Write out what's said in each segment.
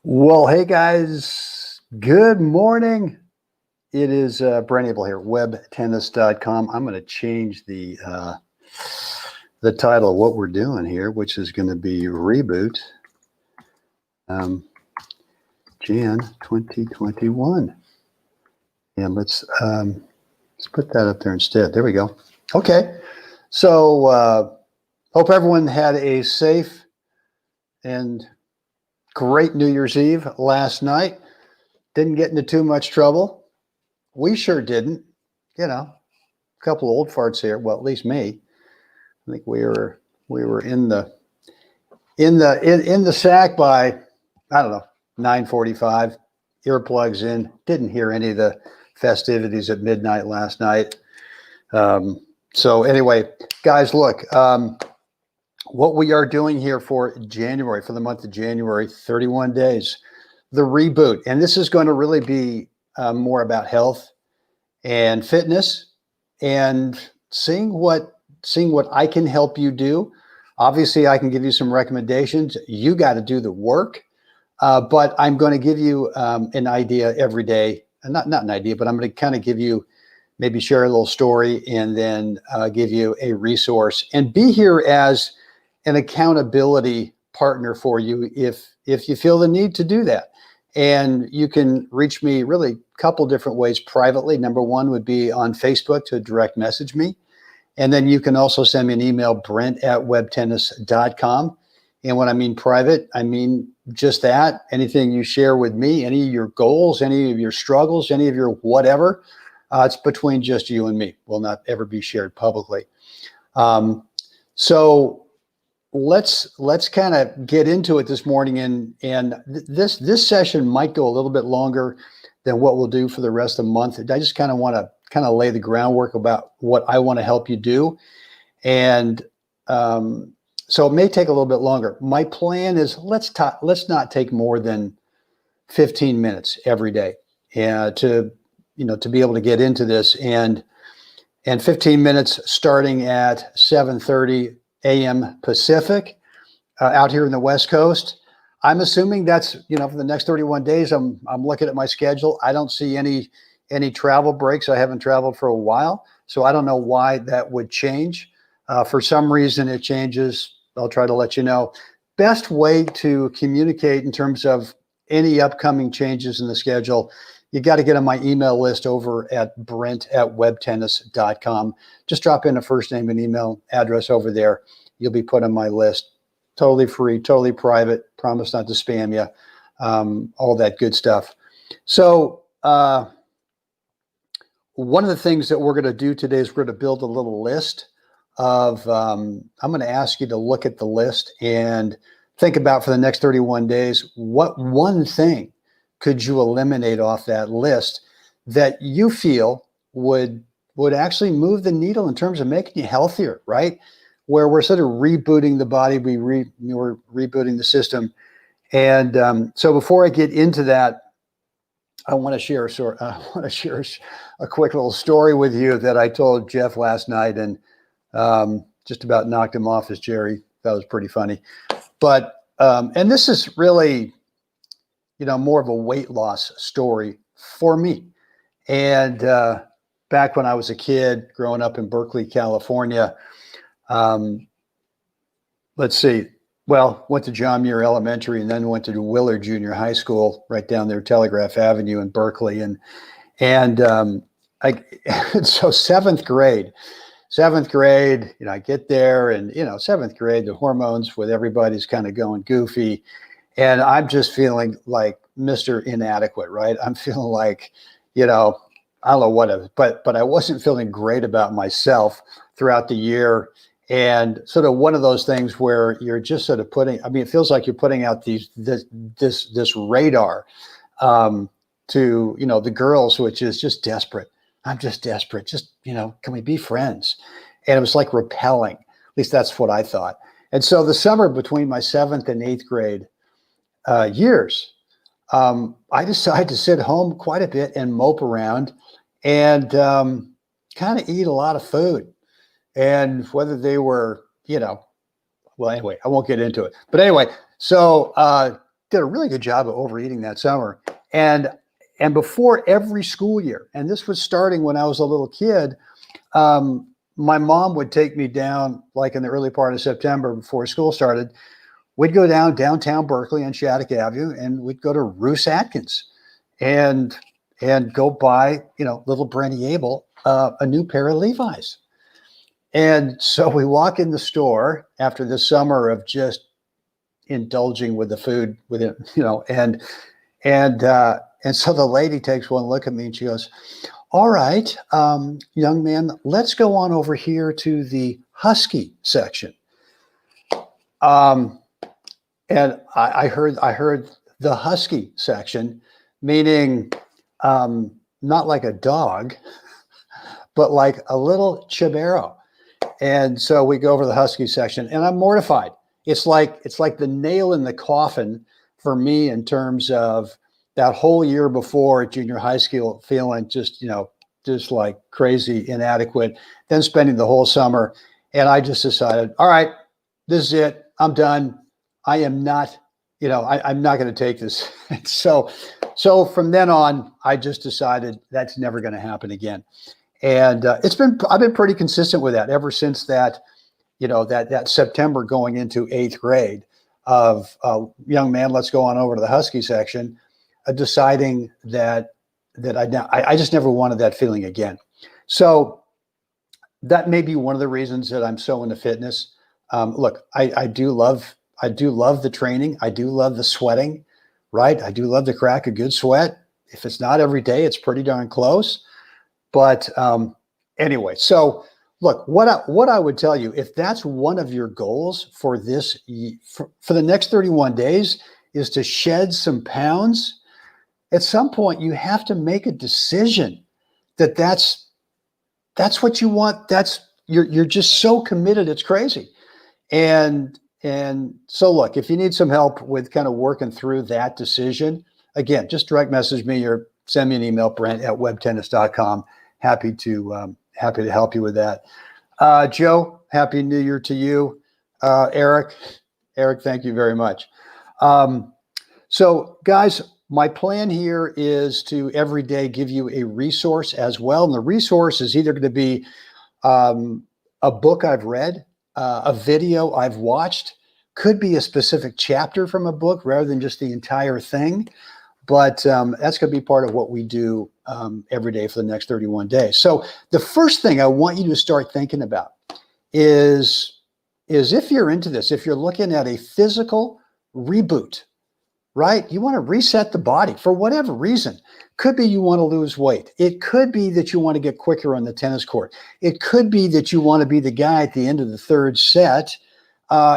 Well, hey guys, good morning. It is Brent Abel here, webtennis.com. I'm going to change the title of what we're doing here, which is going to be Reboot Jan 2021. And let's put that up there instead. There we go. Okay. So hope everyone had a safe and great New Year's Eve last night. Didn't get into too much trouble. We sure didn't. A couple of old farts here. Well, at least me. I think we were in the sack by, I don't know, 9:45. Earplugs in. Didn't hear any of the festivities at midnight last night. So anyway, guys, look. What we are doing here for January, for the month of January, 31 days, the reboot. And this is going to really be more about health and fitness and seeing what I can help you do. Obviously, I can give you some recommendations. You got to do the work. But I'm going to give you an idea every day. Not an idea, but I'm going to kind of give you, maybe share a little story and then give you a resource and be here as an accountability partner for you if you feel the need to do that. And you can reach me really a couple different ways privately. Number one would be on Facebook to direct message me. And then you can also send me an email, brent@webtennis.com. And when I mean private, I mean just that. Anything you share with me, any of your goals, any of your struggles, any of your whatever, it's between just you and me. Will not ever be shared publicly. So let's kind of get into it this morning, and this session might go a little bit longer than what we'll do for the rest of the month. I just kind of want to lay the groundwork about what I want to help you do, and so it may take a little bit longer. My plan is let's not take more than 15 minutes every day, to be able to get into this, and 15 minutes starting at 7:30 a.m. Pacific out here in the West Coast. I'm assuming that's, for the next 31 days, I'm looking at my schedule. I don't see any travel breaks. I haven't traveled for a while, so I don't know why that would change. For some reason it changes. I'll try to let you know. Best way to communicate in terms of any upcoming changes in the schedule, you got to get on my email list over at brent@webtennis.com. Just drop in a first name and email address over there. You'll be put on my list. Totally free, totally private. Promise not to spam you. All that good stuff. So one of the things that we're going to do today is we're going to build a little list of, I'm going to ask you to look at the list and think about, for the next 31 days, what one thing could you eliminate off that list that you feel would actually move the needle in terms of making you healthier, right? Where we're sort of rebooting the body, we're rebooting the system. And so before I get into that, I want to share a quick little story with you that I told Jeff last night, and just about knocked him off his chair. That was pretty funny. But and this is really, more of a weight loss story for me. And back when I was a kid growing up in Berkeley, California, let's see, well, went to John Muir Elementary and then went to Willard Junior High School right down there, Telegraph Avenue in Berkeley. So seventh grade, I get there, and, seventh grade, the hormones with everybody's kind of going goofy. And I'm just feeling like Mr. Inadequate, right? I'm feeling like, I don't know what, but I wasn't feeling great about myself throughout the year. And sort of one of those things where you're just sort of it feels like you're putting out this radar to, the girls, which is just desperate. I'm just desperate. Just, can we be friends? And it was like repelling. At least that's what I thought. And so the summer between my 7th and 8th grade years, I decided to sit home quite a bit and mope around and kind of eat a lot of food. And whether they were, well, anyway, I won't get into it. But anyway, so did a really good job of overeating that summer. And before every school year, and this was starting when I was a little kid, my mom would take me down, like in the early part of September before school started. We'd go downtown Berkeley on Shattuck Avenue, and we'd go to Roos Atkins and go buy, little Brent Abel a new pair of Levi's. And so we walk in the store after this summer of just indulging with the food with it, and so the lady takes one look at me and she goes, "All right, young man, let's go on over here to the Husky section." And I heard the Husky section, meaning not like a dog, but like a little Chibero. And so we go over the Husky section, and I'm mortified. It's like the nail in the coffin for me in terms of that whole year before at junior high school, feeling just like crazy inadequate, then spending the whole summer. And I just decided, all right, this is it. I'm done. I am not, I'm not going to take this. So from then on, I just decided that's never going to happen again. And I've been pretty consistent with that ever since that, that September going into 8th grade of young man, let's go on over to the Husky section, deciding that I just never wanted that feeling again. So that may be one of the reasons that I'm so into fitness. Look, I do love the training. I do love the sweating, right? I do love to crack a good sweat. If it's not every day, it's pretty darn close. But anyway, so look, what I would tell you, if that's one of your goals for this, for the next 31 days, is to shed some pounds, at some point you have to make a decision that's what you want. You're just so committed, it's crazy. And so look, if you need some help with kind of working through that decision, again, just direct message me or send me an email, brent@webtennis.com. Happy to help you with that. Joe, Happy New Year to you. Eric, thank you very much. So guys, my plan here is to every day give you a resource as well. And the resource is either going to be a book I've read, a video I've watched, could be a specific chapter from a book rather than just the entire thing. But that's going to be part of what we do every day for the next 31 days. So the first thing I want you to start thinking about is if you're into this, if you're looking at a physical reboot, right? You want to reset the body for whatever reason. Could be you want to lose weight. It could be that you want to get quicker on the tennis court. It could be that you want to be the guy at the end of the third set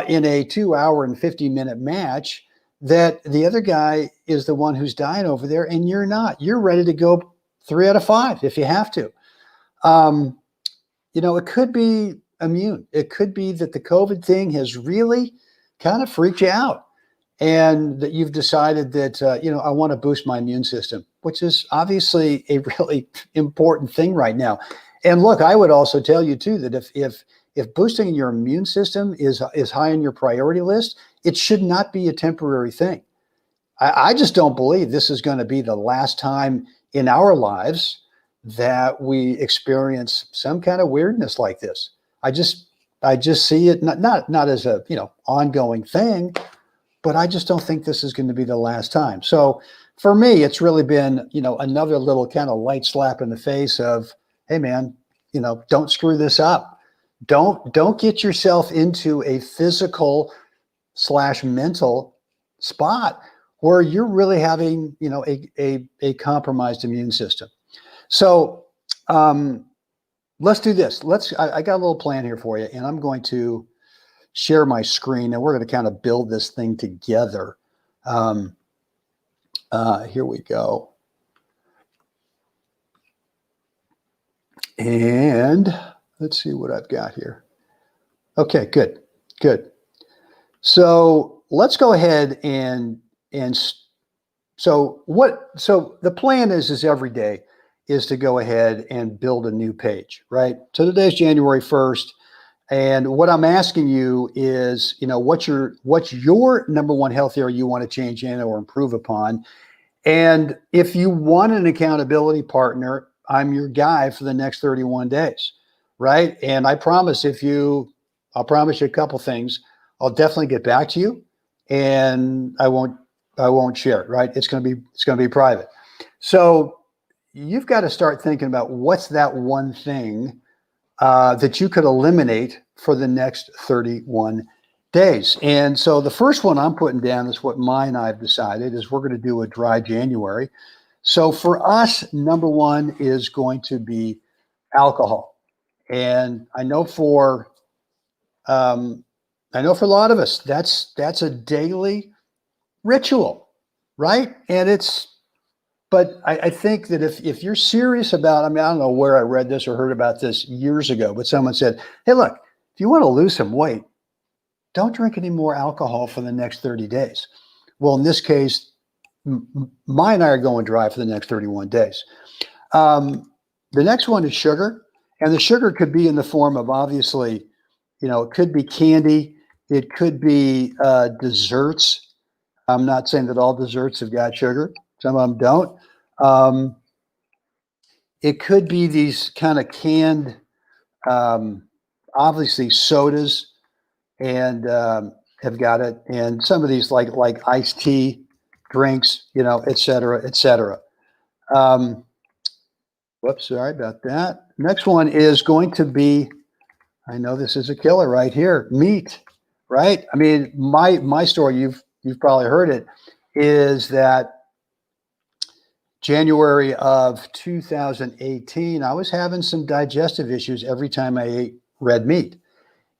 in a 2 hour and 50-minute match that the other guy is the one who's dying over there and you're not. You're ready to go 3 out of 5 if you have to. It could be immune. It could be that the COVID thing has really kind of freaked you out and that you've decided that, I want to boost my immune system, which is obviously a really important thing right now. And look, I would also tell you too, that if boosting your immune system is high on your priority list, it should not be a temporary thing. I just don't believe this is going to be the last time in our lives that we experience some kind of weirdness like this. I just see it not as a ongoing thing, but I just don't think this is going to be the last time. So for me, it's really been another little kind of light slap in the face of, hey man, don't screw this up. Don't get yourself into a physical/mental spot where you're really having, a compromised immune system. So let's do this. I got a little plan here for you, and I'm going to share my screen, and we're going to kind of build this thing together. Here we go. And let's see what I've got here. Okay, good. So let's go ahead so the plan is every day is to go ahead and build a new page, right? So today's January 1st, And what I'm asking you is, what's your number one health area you want to change in or improve upon? And if you want an accountability partner, I'm your guy for the next 31 days, right? And I'll promise you a couple things. I'll definitely get back to you, and I won't share it, right? It's going to be private. So you've got to start thinking about what's that one thing that you could eliminate for the next 31 days. And so the first one I'm putting down is what I've decided is we're going to do a dry January. So for us, number one is going to be alcohol. And I know for a lot of us, that's a daily ritual, right? But I think that if you're serious about, I don't know where I read this or heard about this years ago, but someone said, hey, look, if you want to lose some weight, don't drink any more alcohol for the next 30 days. Well, in this case, and I are going dry for the next 31 days. The next one is sugar. And the sugar could be in the form of, obviously, it could be candy. It could be desserts. I'm not saying that all desserts have got sugar. Some of them don't. It could be these kind of canned, obviously sodas, and have got it. And some of these like iced tea drinks, et cetera, et cetera. Whoops, sorry about that. Next one is going to be, I know this is a killer right here, meat, right? I mean, my story, you've probably heard it, is that January of 2018, I was having some digestive issues every time I ate red meat.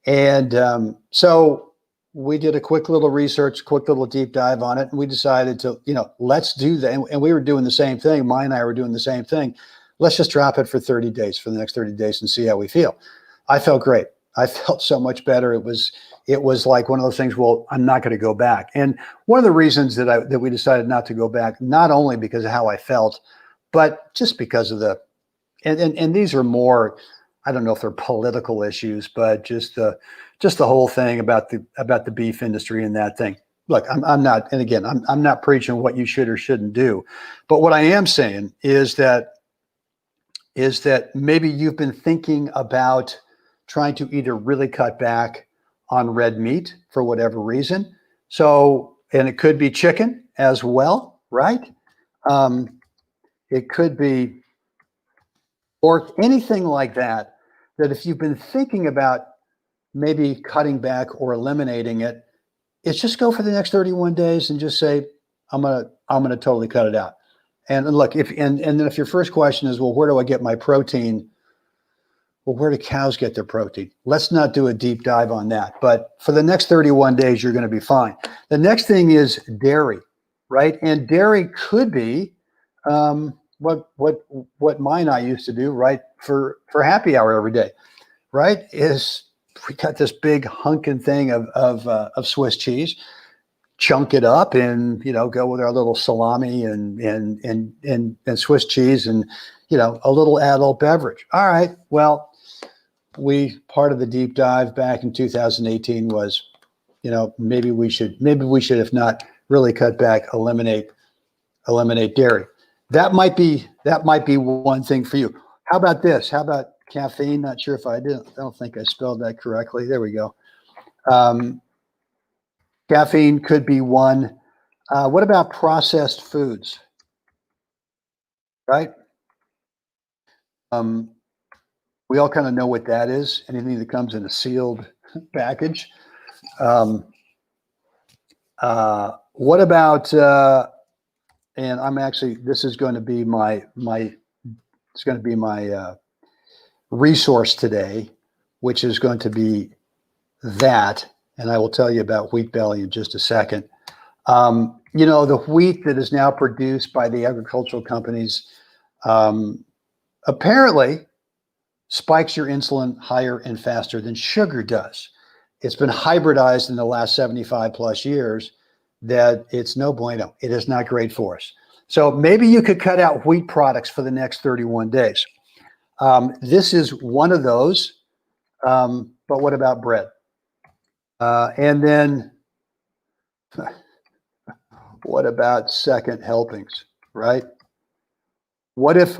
And so we did a quick little research, quick little deep dive on it. And we decided to, let's do that. And we were doing the same thing. Mine and I were doing the same thing. Let's just drop it for 30 days, for the next 30 days, and see how we feel. I felt great. I felt so much better. It was like one of those things, well, I'm not going to go back. And one of the reasons that we decided not to go back, not only because of how I felt, but just because of and these are more, I don't know if they're political issues, but just the whole thing about the beef industry and that thing. Look, I'm not, and again, I'm not preaching what you should or shouldn't do, but what I am saying is that maybe you've been thinking about trying to either really cut back on red meat for whatever reason. So, and it could be chicken as well, right? It could be pork, anything like that, that if you've been thinking about maybe cutting back or eliminating it, it's just go for the next 31 days and just say, I'm gonna totally cut it out. And look, and then if your first question is, well, where do I get my protein? Well, where do cows get their protein? Let's not do a deep dive on that. But for the next 31 days, you're going to be fine. The next thing is dairy, right? And dairy could be what mine I used to do, right? For happy hour every day, right? Is we got this big hunking thing of Swiss cheese, chunk it up, and go with our little salami and Swiss cheese, and a little adult beverage. All right, well. Part of the deep dive back in 2018 was, maybe we should, if not really cut back, eliminate dairy. That might be one thing for you. How about this? How about caffeine? Not sure if I don't think I spelled that correctly. There we go. Caffeine could be one. What about processed foods? Right? We all kind of know what that is. Anything that comes in a sealed package. What about, and I'm actually, this is going to be my resource today, which is going to be that, and I will tell you about wheat belly in just a second. The wheat that is now produced by the agricultural companies, apparently spikes your insulin higher and faster than sugar does. It's been hybridized in the last 75 plus years that it's no bueno. It is not great for us. So maybe you could cut out wheat products for the next 31 days. This is one of those. but what about bread? And then what about second helpings, right? What if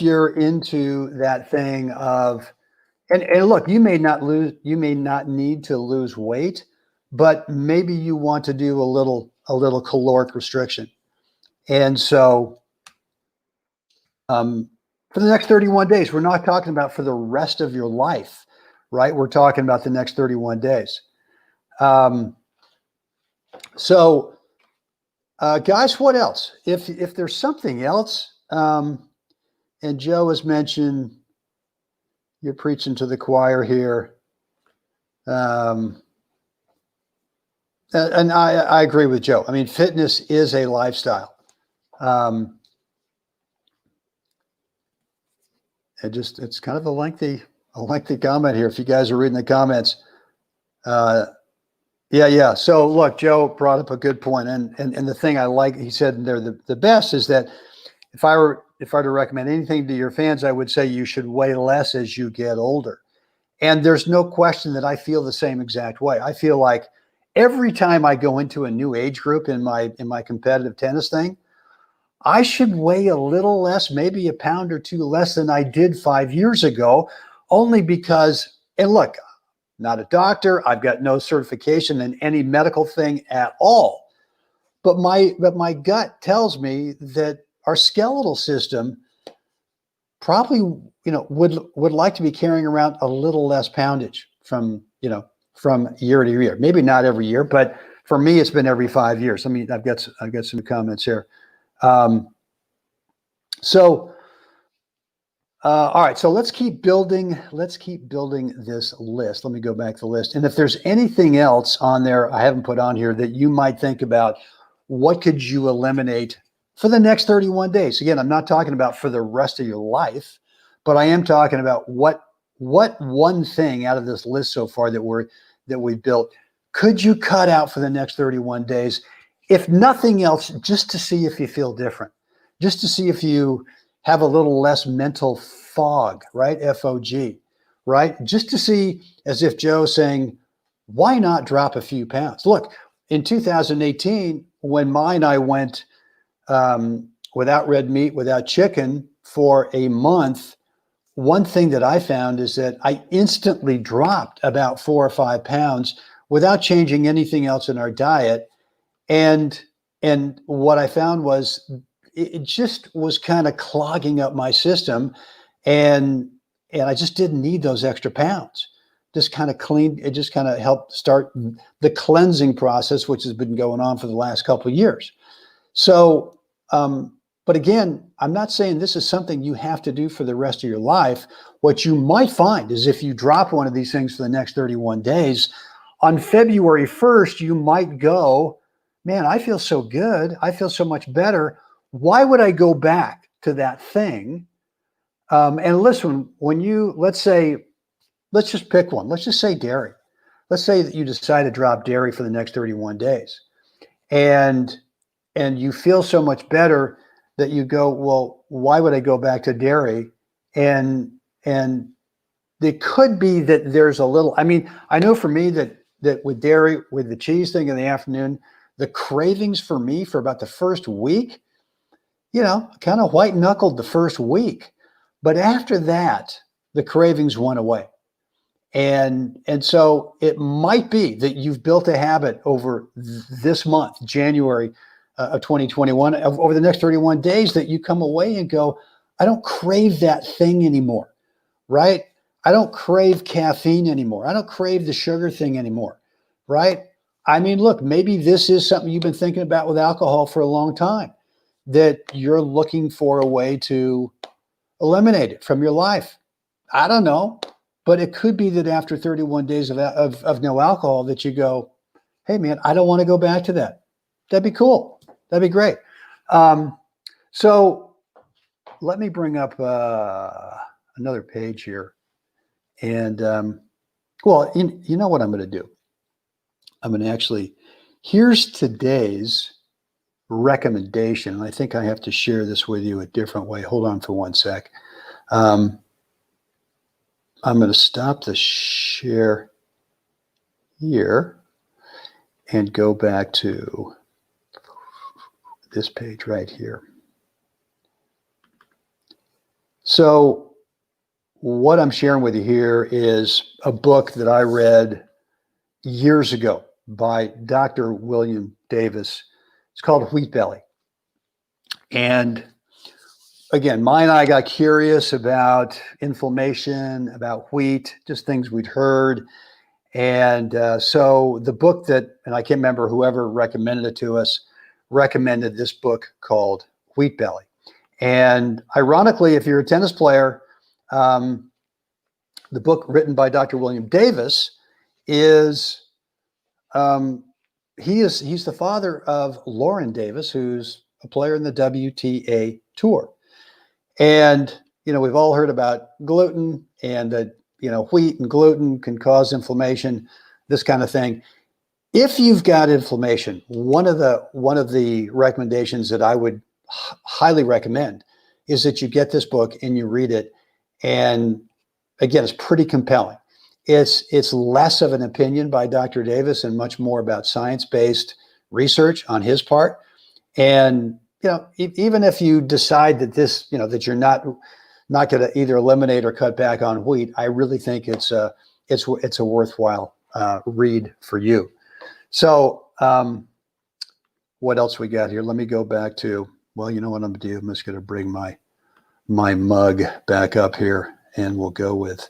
you're into that thing of, and look, you may not need to lose weight, but maybe you want to do a little caloric restriction. And so for the next 31 days, we're not talking about for the rest of your life, right? We're talking about the next 31 days. Guys, what else? If there's something else, and Joe has mentioned, you're preaching to the choir here. And I agree with Joe. I mean, fitness is a lifestyle. It's kind of a lengthy comment here. If you guys are reading the comments, yeah. So look, Joe brought up a good point, and the thing I like, he said there, the best is that if I were to recommend anything to your fans, I would say you should weigh less as you get older. And there's no question that I feel the same exact way. I feel like every time I go into a new age group in my competitive tennis thing, I should weigh a little less, maybe a pound or two less than I did 5 years ago, only because, and look, not a doctor, I've got no certification in any medical thing at all. But my gut tells me that our skeletal system probably, would like to be carrying around a little less poundage from year to year. Maybe not every year, but for me, it's been every 5 years. I mean, I've got some comments here. All right, so let's keep building this list. Let me go back to the list. And if there's anything else on there I haven't put on here that you might think about, what could you eliminate for the next 31 days? Again, I'm not talking about for the rest of your life, but I am talking about what one thing out of this list so far that we've built could you cut out for the next 31 days, if nothing else, just to see if you feel different, just to see if you have a little less mental fog, right? FOG, right? Just to see, as if Joe's saying, why not drop a few pounds? Look, in 2018, when I went without red meat, without chicken for a month, one thing that I found is that I instantly dropped about 4 or 5 pounds without changing anything else in our diet. And what I found was it just was kind of clogging up my system, and I just didn't need those extra pounds. Just kind of cleaned. It just kind of helped start the cleansing process, which has been going on for the last couple of years. So, but again, I'm not saying this is something you have to do for the rest of your life. What you might find is if you drop one of these things for the next 31 days, on February 1st, you might go, man, I feel so good. I feel so much better. Why would I go back to that thing? And listen, let's just pick one. Let's just say dairy. Let's say that you decide to drop dairy for the next 31 days. And you feel so much better that you go, well, why would I go back to dairy? And it could be that there's a little, I mean, I know for me that with dairy, with the cheese thing in the afternoon, the cravings for me for about the first week, kind of white knuckled the first week. But after that, the cravings went away. And so it might be that you've built a habit over this month, January of 2021, over the next 31 days, that you come away and go, I don't crave that thing anymore, right? I don't crave caffeine anymore. I don't crave the sugar thing anymore, right? I mean, look, maybe this is something you've been thinking about with alcohol for a long time, that you're looking for a way to eliminate it from your life. I don't know, but it could be that after 31 days of no alcohol that you go, hey man, I don't want to go back to that. That'd be cool. That'd be great. So let me bring up another page here. And well, you know what I'm going to do? I'm going to actually, here's today's recommendation. I think I have to share this with you a different way. Hold on for one sec. I'm going to stop the share here and go back to this page right here. So what I'm sharing with you here is a book that I read years ago by Dr. William Davis. It's called Wheat Belly. And again, Maya and I got curious about inflammation, about wheat, just things we'd heard. And so the book that, and I can't remember whoever recommended it to us, recommended this book called Wheat Belly. And ironically, if you're a tennis player, the book written by Dr. William Davis is, he's the father of Lauren Davis, who's a player in the WTA Tour. And, you know, we've all heard about gluten and that, you know, wheat and gluten can cause inflammation, this kind of thing. If you've got inflammation, one of the recommendations that I would highly recommend is that you get this book and you read it. And again, it's pretty compelling. It's less of an opinion by Dr. Davis and much more about science-based research on his part. And, you know, even if you decide that this, you know, that you're not going to either eliminate or cut back on wheat, I really think it's a worthwhile read for you. So what else we got here? Let me go back to, well, you know what I'm going to do? I'm just going to bring my mug back up here and we'll go with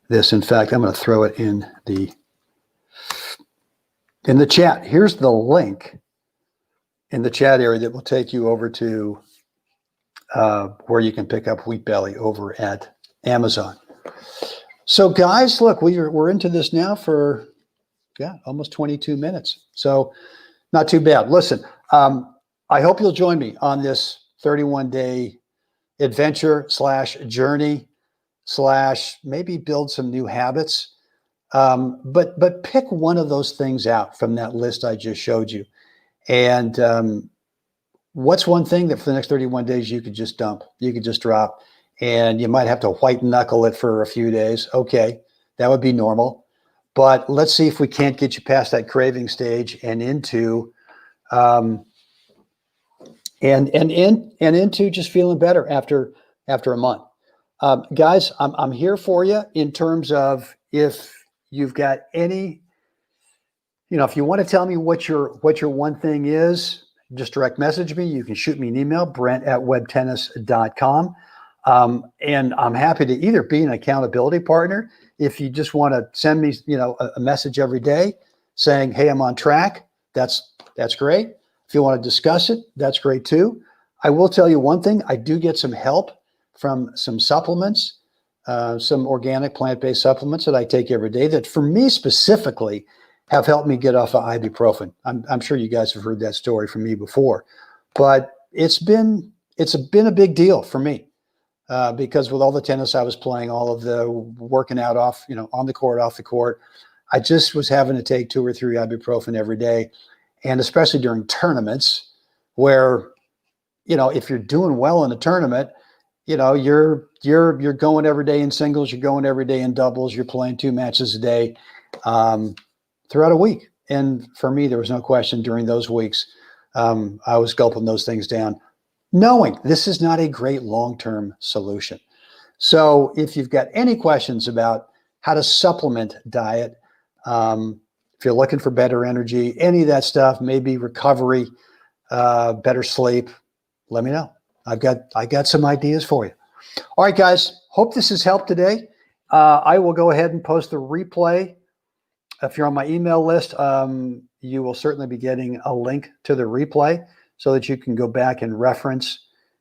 this. In fact, I'm going to throw it in the chat. Here's the link in the chat area that will take you over to where you can pick up Wheat Belly over at Amazon. So guys, look, we're into this now for almost 22 minutes. So not too bad. Listen, I hope you'll join me on this 31-day adventure / journey / maybe build some new habits. But pick one of those things out from that list I just showed you. And what's one thing that for the next 31 days you could just dump, you could just drop, and you might have to white knuckle it for a few days. Okay, that would be normal. But let's see if we can't get you past that craving stage and into into just feeling better after a month. Guys, I'm here for you in terms of if you've got any, you know, if you want to tell me what your one thing is, just direct message me. You can shoot me an email, brent@webtennis.com. And I'm happy to either be an accountability partner. If you just want to send me, you know, a message every day saying, hey, I'm on track, that's great. If you want to discuss it, that's great too. I will tell you one thing. I do get some help from some supplements, some organic plant-based supplements that I take every day that for me specifically have helped me get off of ibuprofen. I'm sure you guys have heard that story from me before, but it's been a big deal for me because with all the tennis I was playing, all of the working out off, you know, on the court, off the court, I just was having to take 2 or 3 ibuprofen every day. And especially during tournaments where, you know, if you're doing well in a tournament, you know, you're going every day in singles, you're going every day in doubles, you're playing 2 matches a day throughout a week. And for me, there was no question during those weeks, I was gulping those things down, knowing this is not a great long-term solution. So if you've got any questions about how to supplement diet, if you're looking for better energy, any of that stuff, maybe recovery, better sleep, let me know. I got some ideas for you. All right, guys, hope this has helped today. I will go ahead and post the replay. If you're on my email list, you will certainly be getting a link to the replay so that you can go back and reference.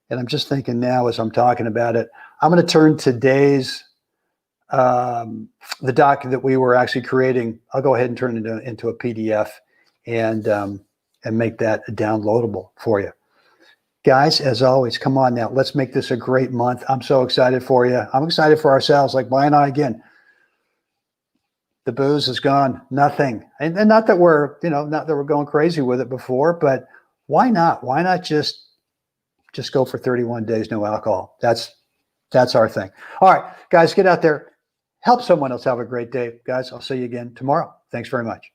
And I'm just thinking now as I'm talking about it, I'm going to turn today's the doc that we were actually creating, I'll go ahead and turn it into a PDF and make that downloadable for you. Guys, as always, come on now. Let's make this a great month. I'm so excited for you. I'm excited for ourselves, like Maya and I again. The booze is gone, nothing. And not that we're, you know, not that we're going crazy with it before, but why not? Why not just go for 31 days, no alcohol? That's our thing. All right, guys, get out there. help someone else have a great day. Guys, I'll see you again tomorrow. Thanks very much.